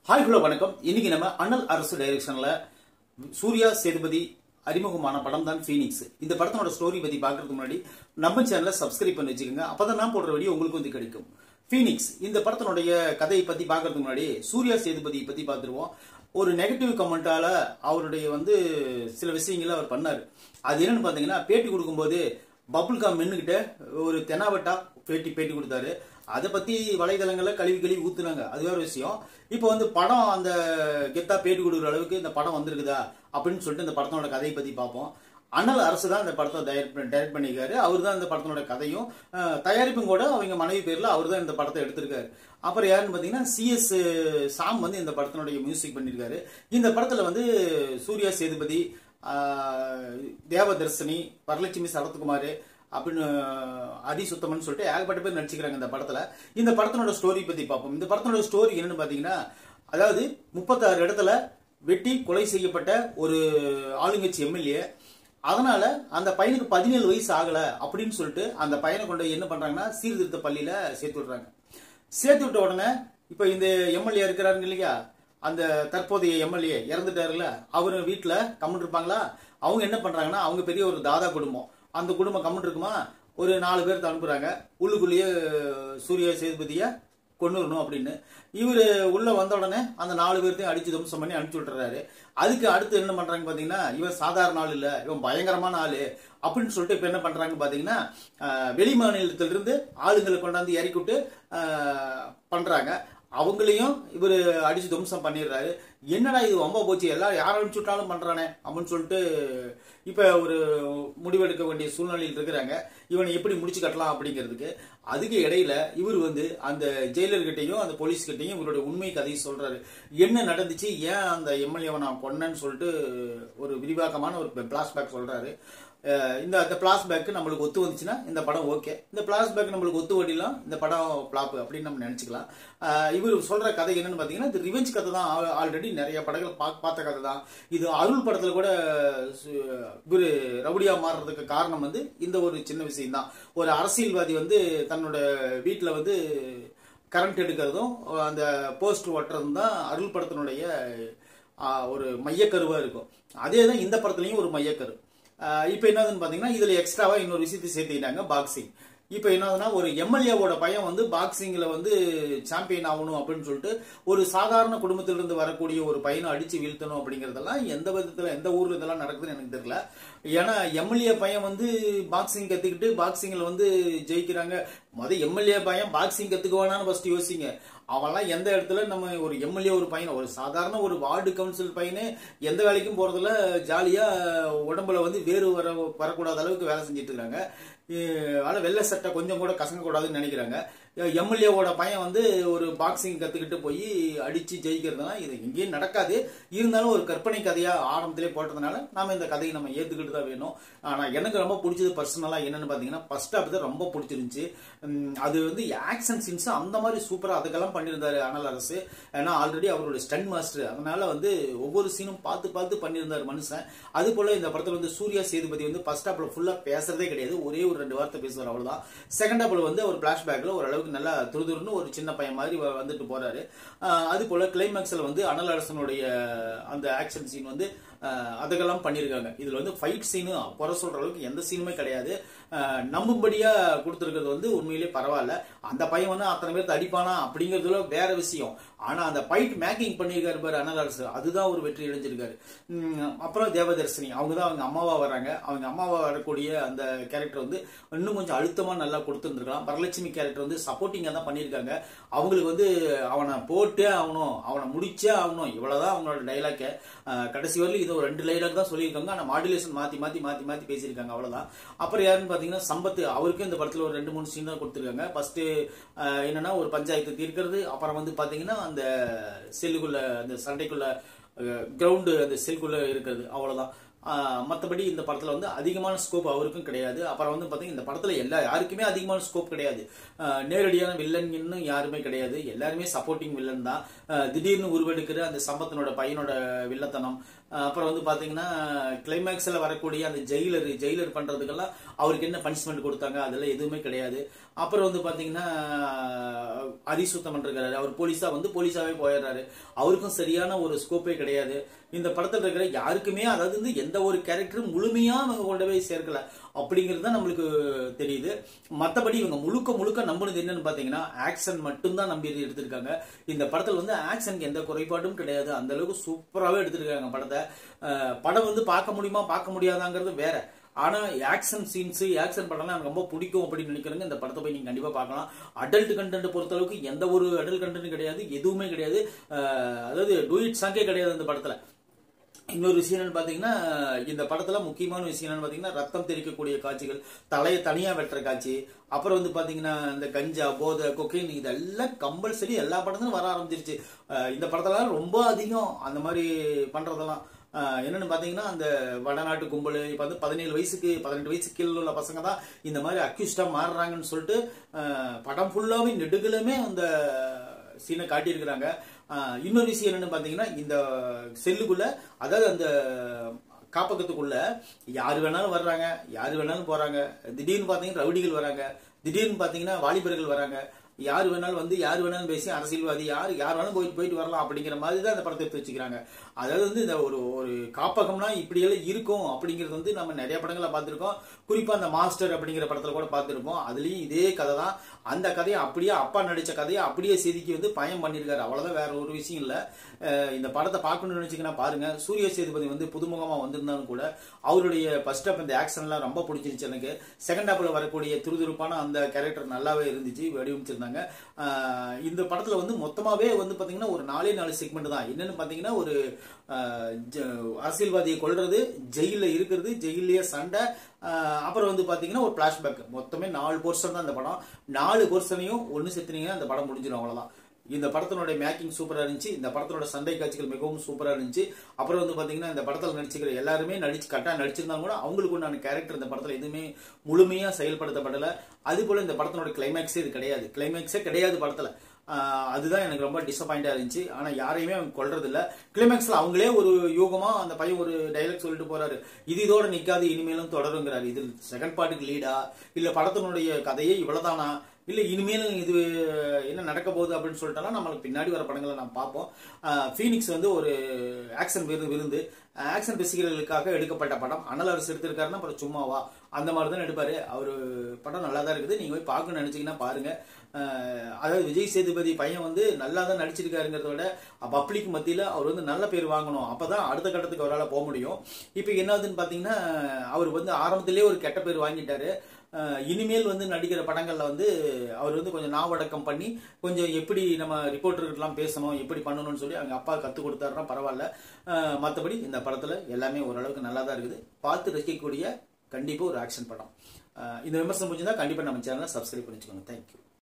Hi hello வணக்கம். இன்னைக்கு நம்ம அண்ணல் அரசு டைரக்ஷன்ல சூர்யா சேதுபதி அறிமுகமான படம் தான் ஃபீனிக்ஸ். இந்த படத்தோட ஸ்டோரி பத்தி பாக்குறதுக்கு முன்னாடி நம்ம சேனலை சப்ஸ்கிரைப் பண்ணி வச்சுக்கோங்க. அப்பதான் நான் போடுற வீடியோ உங்களுக்கு வந்து கிடைக்கும். ஃபீனிக்ஸ் இந்த படத்தினுடைய கதையை பத்தி பாக்குறதுக்கு முன்னாடி சூர்யா சேதுபதி பத்தி பார்த்துருவோம். ஒரு நெகட்டிவ் கமெண்டால அவருடைய சில விஷயங்களை அவர் பண்ணாரு. அது என்னன்னு பாத்தீங்கன்னா, பேட்டி கொடுக்கும்போது பபுல்காம் மென்னுகிட்ட ஒரு தெனாவட்டா பேட்டி கொடுத்தாரு. அதை பத்தி வலைதளங்கள்ல கழுவி ஊத்துனாங்க. அது வேற விஷயம். இப்போ படம் அந்த கெத்தா பேட்டி கொடுக்குற அளவுக்கு இந்த படம் வந்திருக்குதா அப்படின்னு சொல்லிட்டு இந்த படத்தோட கதையை பத்தி பார்ப்போம். அண்ணல் அரசு தான் இந்த படத்தை டைரக்ட் பண்ணிருக்காரு. அவர் தான் இந்த படத்தோட கதையும் தயாரிப்பும் கூட அவங்க மனைவி பேர்ல அவர் தான் இந்த படத்தை எடுத்திருக்காரு. அப்புறம் யாருன்னு பாத்தீங்கன்னா CS சாம் இந்த படத்தினுடைய மியூசிக் பண்ணிருக்காரு. இந்த படத்துல சூர்யா சேதுபதி, தேவதர்ஷினி, வரலட்சுமி சரத்குமார் அப்படின்னு அடி சுத்தம்னு சொல்லிட்டு ஏகப்பட்ட பேர் நடிச்சுக்கிறாங்க இந்த படத்துல. இந்த படத்தினோட ஸ்டோரி பத்தி பார்ப்போம். இந்த படத்தினோட ஸ்டோரி என்னன்னு பாத்தீங்கன்னா, அதாவது 36 இடத்துல வெட்டி கொலை செய்யப்பட்ட ஒரு ஆளுங்கட்சி எம்எல்ஏ. அதனால அந்த பையனுக்கு 17 வயசு ஆகல அப்படின்னு சொல்லிட்டு அந்த பையனை கொண்டு என்ன பண்றாங்கன்னா சீர்திருத்த பள்ளியில சேர்த்து விடுறாங்க. சேர்த்து விட்ட உடனே இப்ப இந்த எம்எல்ஏ இருக்கிறாருங்க இல்லையா, அந்த தற்போதைய எம்எல்ஏ இறந்துட்டாருல, அவரு வீட்டுல கம்முன்னு இருப்பாங்களா, அவங்க என்ன பண்றாங்கன்னா, அவங்க பெரிய ஒரு தாதா குடும்பம், அந்த குடும்பம் கம்முன்னு இருக்குமா, ஒரு 4 பேர்த்த அனுப்புறாங்க உள்ளுக்குள்ளேயே சூர்யா சேதுபதிய கொண்டுறணும் அப்படின்னு. இவரு உள்ள வந்த உடனே அந்த 4 பேர்த்தையும் அடிச்சு தம்சம் பண்ணி அனுப்பிச்சு விட்டுறாரு. அதுக்கு அடுத்து என்ன பண்றாங்க பாத்தீங்கன்னா, இவன் சாதாரண ஆள் இல்ல, இவன் பயங்கரமான ஆளு அப்படின்னு சொல்லிட்டு இப்ப என்ன பண்றாங்க பாத்தீங்கன்னா, வெளி மாநிலத்திலிருந்து ஆளுங்களை கொண்டாந்து இறக்கிவிட்டு பண்றாங்க. அவங்களையும் இவரு அடிச்சு துவம்சம் பண்ணிடுறாரு. என்னடா இது ரொம்ப போச்சு, எல்லாரும் யார் அனுப்பிச்சு விட்டாலும் பண்றானே அப்படின்னு சொல்லிட்டு இப்ப ஒரு முடிவெடுக்க வேண்டிய சூழ்நிலையில் இருக்கிறாங்க. இவனை எப்படி முடிச்சு கட்டலாம் அப்படிங்கிறதுக்கு. அதுக்கு இடையில இவர் அந்த ஜெயிலர்கிட்டையும் அந்த போலீஸ் கிட்டையும் இவருடைய உண்மை கதையை சொல்றாரு. என்ன நடந்துச்சு, ஏன் அந்த எம்எல்ஏவை நான் கொன்னேன்னு சொல்லிட்டு ஒரு விரிவாக்கமான ஒரு பிளாஷ்பேக் சொல்றாரு. இந்த பிளாஷ்பேக் நம்மளுக்கு ஒத்து வந்துச்சுன்னா இந்த படம் ஓகே, இந்த பிளாஷ்பேக் நம்மளுக்கு ஒத்து ஓடிலாம் இந்த படம் பிளாப் அப்படின்னு நம்ம நினைச்சுக்கலாம். இவர் சொல்ற கதை என்னன்னு பாத்தீங்கன்னா, இது ரிவெஞ்ச் கதை தான். ஆல்ரெடி நிறைய படங்கள் பார்த்த கதை தான். இது அருள் படத்துல கூட இவரு ரவுடியா மாறுறதுக்கு காரணம் இந்த ஒரு சின்ன விஷயம் தான். ஒரு அரசியல்வாதி தன்னோட வீட்டுல கரண்ட் எடுக்கிறதும் அந்த போஸ்ட் ஓட்டுறதும் தான் அருள் படத்தினுடைய ஒரு மையக்கருவா இருக்கும். அதே தான் இந்த படத்துலயும் ஒரு மையக்கரு. இப்ப என்னதுன்னு பாத்தீங்கன்னா, இதுல எக்ஸ்ட்ராவா இன்னொரு விஷயத்தை சேர்த்துக்கிட்டாங்க, பாக்ஸிங். இப்ப என்னதுன்னா, ஒரு எம்எல்ஏவோட பையன் பாக்ஸிங்ல சாம்பியன் ஆகணும் அப்படின்னு சொல்லிட்டு ஒரு சாதாரண குடும்பத்திலிருந்து வரக்கூடிய ஒரு பையனை அடிச்சு வீழ்த்தணும் அப்படிங்கறதெல்லாம் எந்த விதத்துல எந்த ஊர்ல இதெல்லாம் நடக்குதுன்னு எனக்கு தெரியல. ஏன்னா எம்எல்ஏ பையன் பாக்ஸிங் கத்துக்கிட்டு பாக்ஸிங்ல ஜெயிக்கிறாங்க. எம்எல்ஏ பையன் பாக்ஸிங் கத்துக்குவானான்னு ஃபர்ஸ்ட் யோசிங்க. அவன்லாம் எந்த இடத்துல நம்ம ஒரு எம்எல்ஏ ஒரு பையனை, ஒரு சாதாரண ஒரு வார்டு கவுன்சில் பையனே எந்த வேலைக்கும் போறதுல ஜாலியா உடம்புல வேறு வரக்கூடாத அளவுக்கு வேலை செஞ்சுட்டு இருக்காங்க. வெள்ளை சட்டை கொஞ்சம் கூட கசங்க கூடாதுன்னு நினைக்கிறாங்க. எம்எல்ஏவோட பையன் ஒரு பாக்ஸிங் கத்துக்கிட்டு போய் அடிச்சு ஜெயிக்கிறதுனா இது எங்கேயும் நடக்காது. இருந்தாலும் ஒரு கற்பனை கதையா ஆரம்பத்திலே போட்டதுனால நாம இந்த கதையை நம்ம ஏத்துக்கிட்டு தான் வேணும். ஆனா எனக்கு ரொம்ப பிடிச்சது பர்சனலா என்னன்னு பாத்தீங்கன்னா, ஃபர்ஸ்ட் ஹாப் தான் ரொம்ப பிடிச்சிருந்துச்சு. அது ஆக்ஷன் சீன்ஸ் அந்த மாதிரி சூப்பரா அதுக்கெல்லாம் பண்ணியிருந்தாரு அண்ணல் அரசு. ஏன்னா ஆல்ரெடி அவரோட ஸ்டண்ட் மாஸ்டர், அதனால ஒவ்வொரு சீனும் பார்த்து பண்ணியிருந்தாரு மனுஷன். அது போல இந்த படத்துல சூர்யா சேதுபதி ஃபர்ஸ்ட் ஹாப்ல ஃபுல்லா பேசுறதே கிடையாது, ஒரே ஒரு 2 வார்த்தை பேசுவார், அவ்வளவுதான். செகண்ட் ஹாப்ல ஒரு பிளாஷ்பேக்ல ஓரளவுக்கு நல்லா துருதுருன்னு ஒரு சின்ன பையன் மாதிரி வந்துட்டு போறாரு. அது போல கிளைமேக்ஸ்ல அண்ணல் அரசனுடைய அந்த ஆக்ஷன் சீன் அதுக்கெல்லாம் பண்ணிருக்காங்க. இதுல ஃபைட் சீனு குறை சொல்ற அளவுக்கு எந்த சீனுமே கிடையாது. நம்பும்படியா கொடுத்திருக்கிறது உண்மையிலேயே பரவாயில்ல. அந்த பையன் அத்தனை பேர்த்து அடிப்பானா அப்படிங்கறதுல வேற விஷயம். ஆனா அந்த ஃபைட் மேக்கிங் பண்ணிருக்காரு பாரு அண்ணல் அரசு, அதுதான் ஒரு வெற்றி அடைஞ்சிருக்காரு. அப்புறம் தேவதர்ஷினி, அவங்க தான் அவங்க அம்மாவா வராங்க. அவங்க அம்மாவா வரக்கூடிய அந்த கேரக்டர் இன்னும் கொஞ்சம் அழுத்தமா நல்லா கொடுத்துருந்துருக்கலாம். வரலட்சுமி கேரக்டர் சப்போர்ட்டிங்கா தான் பண்ணிருக்காங்க. அவங்களுக்கு அவனை போட்டே ஆகணும், அவனை முடிச்சே ஆகணும், இவ்வளவுதான் அவங்களோட டைலாக். கடைசி வரல இது ஒரு 2 டைலாக் தான் சொல்லியிருக்காங்க. ஆனா மாடுலேஷன் மாத்தி பேசியிருக்காங்க, அவ்வளவுதான். அப்புறம் யாருன்னு பாத்தீங்கன்னா சம்பத், அவருக்கும் இந்த படத்துல ஒரு 2-3 சீன் தான் கொடுத்திருக்காங்க. ஃபர்ஸ்ட் என்னன்னா ஒரு பஞ்சாயத்து தீர்க்கிறது, அப்புறம் பாத்தீங்கன்னா அந்த செல்லுக்குள்ள அந்த சண்டைக்குள்ள கிரவுண்டு அந்த செல்குள்ள இருக்கிறது, அவ்வளவுதான். மற்றபடி இந்த படத்துல வந்து அதிகமான ஸ்கோப் அவருக்கும் கிடையாது. அப்புறம் வந்து பாத்தீங்கன்னா இந்த படத்துல யாருக்குமே அதிகமான ஸ்கோப் கிடையாது. நேரடியான வில்லன் இன்னும் யாருமே கிடையாது. எல்லாருமே சப்போர்ட்டிங் வில்லன் தான். திடீர்னு உருவெடுக்கிற அந்த சம்பத்தனோட பையனோட வில்லத்தனம், அப்புறம் வந்து பாத்தீங்கன்னா கிளைமேக்ஸ்ல வரக்கூடிய அந்த ஜெயிலர் பண்றதுக்கெல்லாம் அவருக்கு என்ன பனிஷ்மெண்ட் கொடுத்தாங்க அதெல்லாம் எதுவுமே கிடையாது. அப்புறம் வந்து பாத்தீங்கன்னா அரிசுத்தமன் இருக்காரு, அவர் போலீஸாவே போயிடுறாரு. அவருக்கும் சரியான ஒரு ஸ்கோப்பே கிடையாது. இந்த படத்துல இருக்கிற யாருக்குமே, அதாவது வந்து எந்த ஒரு கேரக்டரும் முழுமையா அவங்க கொண்டு போய் சேர்க்கல அப்படிங்கிறது தான் நம்மளுக்கு தெரியுது. மற்றபடி இவங்க முழுக்க நம்பினது என்னன்னு பாத்தீங்கன்னா ஆக்ஷன் மட்டும்தான் நம்பி எடுத்திருக்காங்க. இந்த படத்துல வந்து ஆக்ஷனுக்கு எந்த குறைபாடும் கிடையாது. அந்த அளவுக்கு சூப்பராகவே எடுத்திருக்காங்க படத்தை. படம் வந்து பார்க்க முடியுமா பார்க்க முடியாதாங்கிறது வேற. ஆனா ஆக்ஷன் சீன்ஸ், ஆக்ஷன் படம்லாம் எனக்கு ரொம்ப பிடிக்கும் அப்படின்னு நினைக்கிறேங்க. இந்த படத்தை போய் நீங்க கண்டிப்பா பார்க்கலாம். அடல்ட் கண்டென்ட் பொறுத்த அளவுக்கு எந்த ஒரு அடல்ட் கண்டென்ட் கிடையாது, எதுவுமே கிடையாது. அதாவது டூயிட் சாங்கே கிடையாது இந்த படத்துல. இன்னொரு விஷயம் என்னன்னு பாத்தீங்கன்னா, இந்த படத்துல முக்கியமான விஷயம் என்னன்னு பாத்தீங்கன்னா ரத்தம் தெரிக்கக்கூடிய காட்சிகள், தலையை தனியா வெட்டுற காட்சி, அப்புறம் வந்து பாத்தீங்கன்னா இந்த கஞ்சா, போதை, கொக்கைன், இதெல்லாம் கம்பல்சரி எல்லா படத்துலயும் வர ஆரம்பிச்சிருச்சு. இந்த படத்துல ரொம்ப அதிகம் அந்த மாதிரி பண்றதெல்லாம் என்னன்னு பாத்தீங்கன்னா அந்த வடநாட்டு கும்பல் இப்ப வந்து 17 வயசுக்கு 18 வயசுக்கு கீழே உள்ள பசங்க தான் இந்த மாதிரி அக்யூஸ்டா மாறுறாங்கன்னு சொல்லிட்டு படம் ஃபுல்லாவே நெடுகளுமே அந்த சீனை காட்டியிருக்கிறாங்க. இன்னொரு விஷயம் என்னன்னு பாத்தீங்கன்னா இந்த செல்லுக்குள்ள, அதாவது அந்த காப்பகத்துக்குள்ள யாரு வேணாலும் வர்றாங்க, யாரு வேணாலும் போறாங்க. திடீர்னு பாத்தீங்கன்னா ரவுடிகள் வராங்க, திடீர்னு பாத்தீங்கன்னா வாலிபர்கள் வராங்க. யாரு வேணாலும் வந்து யாரு வேணாலும் பேசி அரசியல்வாதி யார் வேணாலும் போயிட்டு வரலாம் அப்படிங்கிற மாதிரி தான் இந்த படத்தை எடுத்து வச்சுக்கிறாங்க. அதாவது வந்து இந்த ஒரு காப்பகம்னா இப்படியெல்லாம் இருக்கும் அப்படிங்கிறது வந்து நம்ம நிறைய படங்களை பார்த்திருக்கோம். குறிப்பா அந்த மாஸ்டர் அப்படிங்கிற படத்துல கூட பார்த்திருப்போம். அதுலயும் இதே கதை தான். அந்த கதையை அப்படியே அப்பா நடிச்ச கதையை அப்படியே செதுக்கி வந்து பயம் பண்ணிருக்காரு. அவ்வளவுதான், வேற ஒரு விஷயம் இல்ல. இந்த படத்தை பார்க்கணும்னு நினைச்சீங்கன்னா பாருங்க. சூரிய சேதுபதி வந்து புதுமுகமா வந்திருந்தாலும் கூட அவருடைய ஃபர்ஸ்ட் ஹாப் இந்த ஆக்ஷன் எல்லாம் ரொம்ப பிடிச்சிருச்சு எனக்கு. செகண்ட் ஹாப்ல வரக்கூடிய துருதுருப்பான அந்த கேரக்டர் நல்லாவே இருந்துச்சு, வடிவமைச்சிருந்தாங்க. இந்த படத்துல வந்து மொத்தமாவே வந்து பாத்தீங்கன்னா ஒரு 4 செக்மெண்ட் தான். என்னன்னு பாத்தீங்கன்னா ஒரு அரசியல்வாதியை கொல்றது, ஜெயில இருக்கிறது, ஜெயிலேயே சண்டை, அப்புறம் வந்து பாத்தீங்கன்னா ஒரு பிளாஷ்பேக், மொத்தமே 4 போர்ஷன் தான் இந்த படம். 4 போர்ஷனையும் ஒன்னு சேர்த்துனீங்கன்னா இந்த படம் முடிஞ்சிடும், அவ்வளவுதான். இந்த படத்தினுடைய மேக்கிங் சூப்பரா இருந்துச்சு. இந்த படத்தோட சண்டை காட்சிகள் மிகவும் சூப்பரா இருந்துச்சு. அப்புறம் வந்து பாத்தீங்கன்னா இந்த படத்துல நடிச்சுக்கிற எல்லாருமே கரெக்டா நடிச்சிருந்தாலும் கூட அவங்களுக்கு உண்டான கேரக்டர் இந்த படத்துல எதுவுமே முழுமையா செயல்படுத்தப்படல. அது போல இந்த படத்தினோட கிளைமேக்ஸே இது கிடையாது, கிளைமேக்ஸே கிடையாது படத்துல. அதுதான் எனக்கு ரொம்ப டிசப்பாயிண்டா இருந்துச்சு. ஆனா யாரையுமே அவங்க கொல்றது இல்ல. கிளைமேக்ஸ்ல அவங்களே ஒரு யோகமா அந்த பையன் ஒரு டைலாக் சொல்லிட்டு போறாரு, இது இதோட நிக்காது, இனிமேலும் தொடருங்கிறாரு. இது செகண்ட் பார்ட்டுக்கு லீடா, இல்ல படத்தினுடைய கதையே இவ்வளவுதானா, இல்ல இனிமேலும் இது என்ன நடக்க போகுது அப்படின்னு சொல்லிட்டோம்னா நம்மளுக்கு பின்னாடி வர படங்களை நம்ம பார்ப்போம். ஃபீனிக்ஸ் வந்து ஒரு ஆக்ஷன் விருந்து, ஆக்ஷன் ரசிகர்களுக்காக எடுக்கப்பட்ட படம். அனல் அரசு எடுத்திருக்காருன்னா அப்புறம் சும்மாவா, அந்த மாதிரி தான் எடுப்பாரு. அவரு படம் நல்லா தான் இருக்குது, நீங்க போய் பார்க்கணும்னு நினைச்சீங்கன்னா பாருங்க. அதாவது விஜய் சேதுபதி பையன் வந்து நல்லா தான் நடிச்சிருக்காருங்கிறத விட பப்ளிக் மத்தியில அவர் வந்து நல்ல பேர் வாங்கணும், அப்பதான் அடுத்த கட்டத்துக்கு அவரால் போக முடியும். இப்ப என்னதுன்னு பாத்தீங்கன்னா அவர் வந்து ஆரம்பத்திலேயே ஒரு கெட்ட பேர் வாங்கிட்டாரு. இனிமேல் வந்து நடிக்கிற படங்கள்ல வந்து அவர் வந்து கொஞ்சம் நாவடக்கம் பண்ணி கொஞ்சம் எப்படி நம்ம ரிப்போர்ட்டர்கிட்டலாம் பேசணும், எப்படி பண்ணணும்னு சொல்லி அவங்க அப்பா கத்து கொடுத்தாருன்னா பரவாயில்ல. மற்றபடி இந்த படத்துல எல்லாமே ஓரளவுக்கு நல்லா தான் இருக்குது. பார்த்து ரசிக்கக்கூடிய கண்டிப்பா ஒரு ஆக்ஷன் படம். இந்த விமர்சனம் முடிஞ்சுதான் கண்டிப்பா நம்ம சேனலை சப்ஸ்கிரைப் பண்ணிச்சுக்கோங்க. தேங்க்யூ.